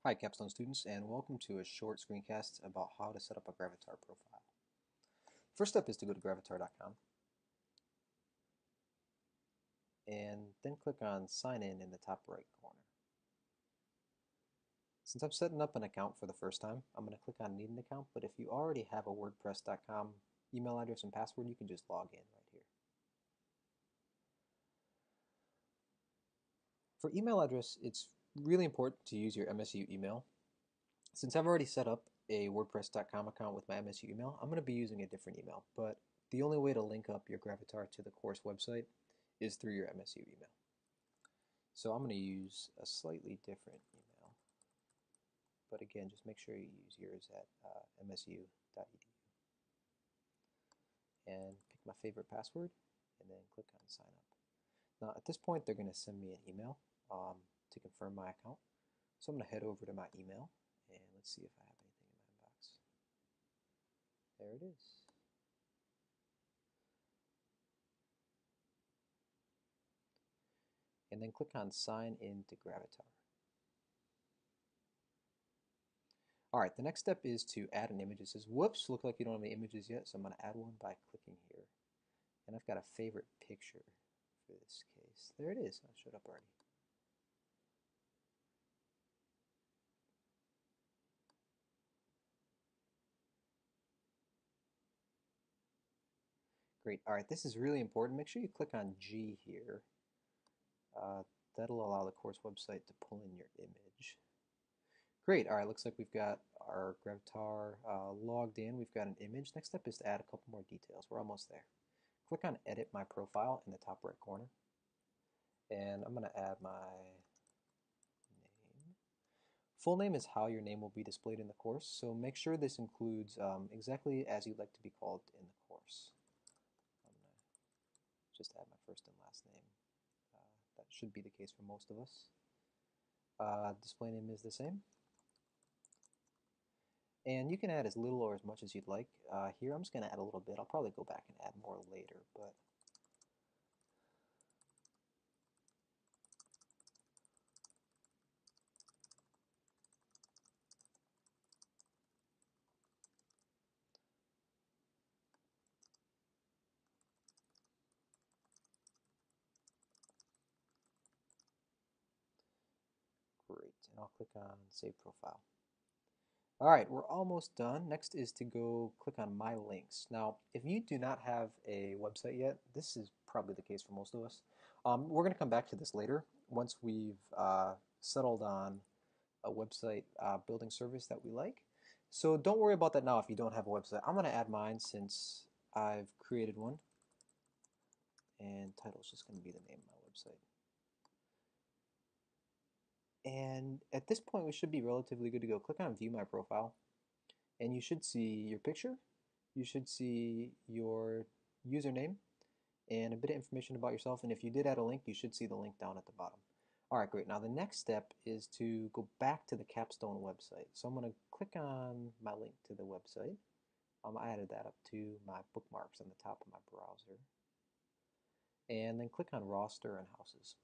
Hi Capstone students, and welcome to a short screencast about how to set up a Gravatar profile. First step is to go to gravatar.com and then click on sign in the top right corner. Since I'm setting up an account for the first time, I'm going to click on need an account, but if you already have a wordpress.com email address and password, you can just log in right here. For email address, it's really important to use your MSU email. Since I've already set up a wordpress.com account with my MSU email, I'm going to be using a different email, but the only way to link up your Gravatar to the course website is through your MSU email. So I'm going to use a slightly different email, but again, just make sure you use yours at msu.edu. And pick my favorite password, and then click on sign up. Now at this point, they're going to send me an email to confirm my account. So I'm going to head over to my email, and let's see if I have anything in my inbox. There it is. And then click on sign in to Gravatar. Alright, the next step is to add an image. It says, whoops, look like you don't have any images yet, so I'm going to add one by clicking here. And I've got a favorite picture for this case. There it is. It showed up already. Great. Alright, this is really important. Make sure you click on G here. That'll allow the course website to pull in your image. Great. Alright, looks like we've got our Gravatar logged in. We've got an image. Next step is to add a couple more details. We're almost there. Click on Edit My Profile in the top right corner. And I'm going to add my name. Full name is how your name will be displayed in the course, so make sure this includes exactly as you'd like to be called in the course. I'm going to just add my first and last name. That should be the case for most of us. Display name is the same. And you can add as little or as much as you'd like. Here I'm just going to add a little bit. I'll probably go back and add more later, but great. And I'll click on Save Profile. Alright, we're almost done. Next is to go click on My Links. Now, if you do not have a website yet, this is probably the case for most of us. We're going to come back to this later once we've settled on a website building service that we like. So don't worry about that now if you don't have a website. I'm going to add mine since I've created one. And title is just going to be the name of my website. And at this point, we should be relatively good to go. Click on View My Profile, and you should see your picture. You should see your username and a bit of information about yourself. And if you did add a link, you should see the link down at the bottom. All right, great. Now the next step is to go back to the Capstone website. So I'm going to click on my link to the website. I added that up to my bookmarks on the top of my browser. And then click on Roster and Houses.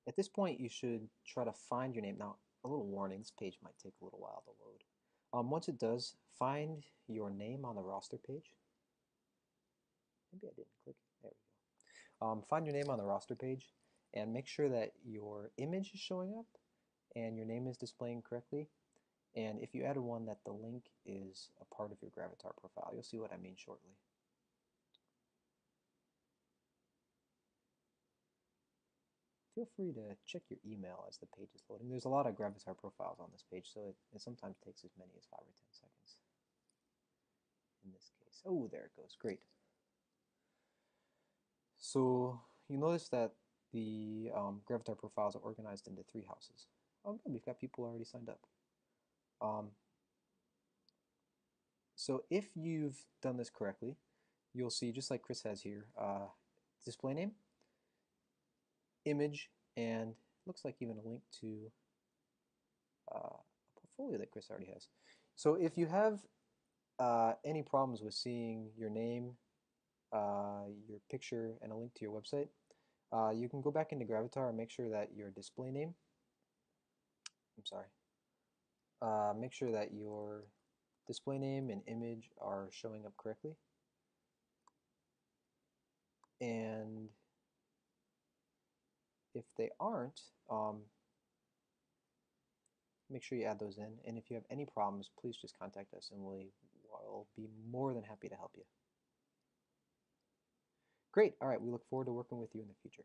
At this point, you should try to find your name. Now, a little warning, this page might take a little while to load. Once it does, find your name on the roster page. Maybe I didn't click it. There we go. Find your name on the roster page and make sure that your image is showing up and your name is displaying correctly. And if you added one, that the link is a part of your Gravatar profile. You'll see what I mean shortly. Feel free to check your email as the page is loading. There's a lot of Gravatar profiles on this page, so it sometimes takes as many as 5 or 10 seconds. In this case, oh, there it goes. Great. So you notice that the Gravatar profiles are organized into 3 houses. Oh, good, we've got people already signed up. So if you've done this correctly, you'll see, just like Chris has here, display name, image, and looks like even a link to a portfolio that Chris already has. So if you have any problems with seeing your name, your picture, and a link to your website, you can go back into Gravatar and make sure that your display name I'm sorry. Make sure that your display name and image are showing up correctly. And if they aren't, make sure you add those in. And if you have any problems, please just contact us and we'll be more than happy to help you. Great. All right. We look forward to working with you in the future.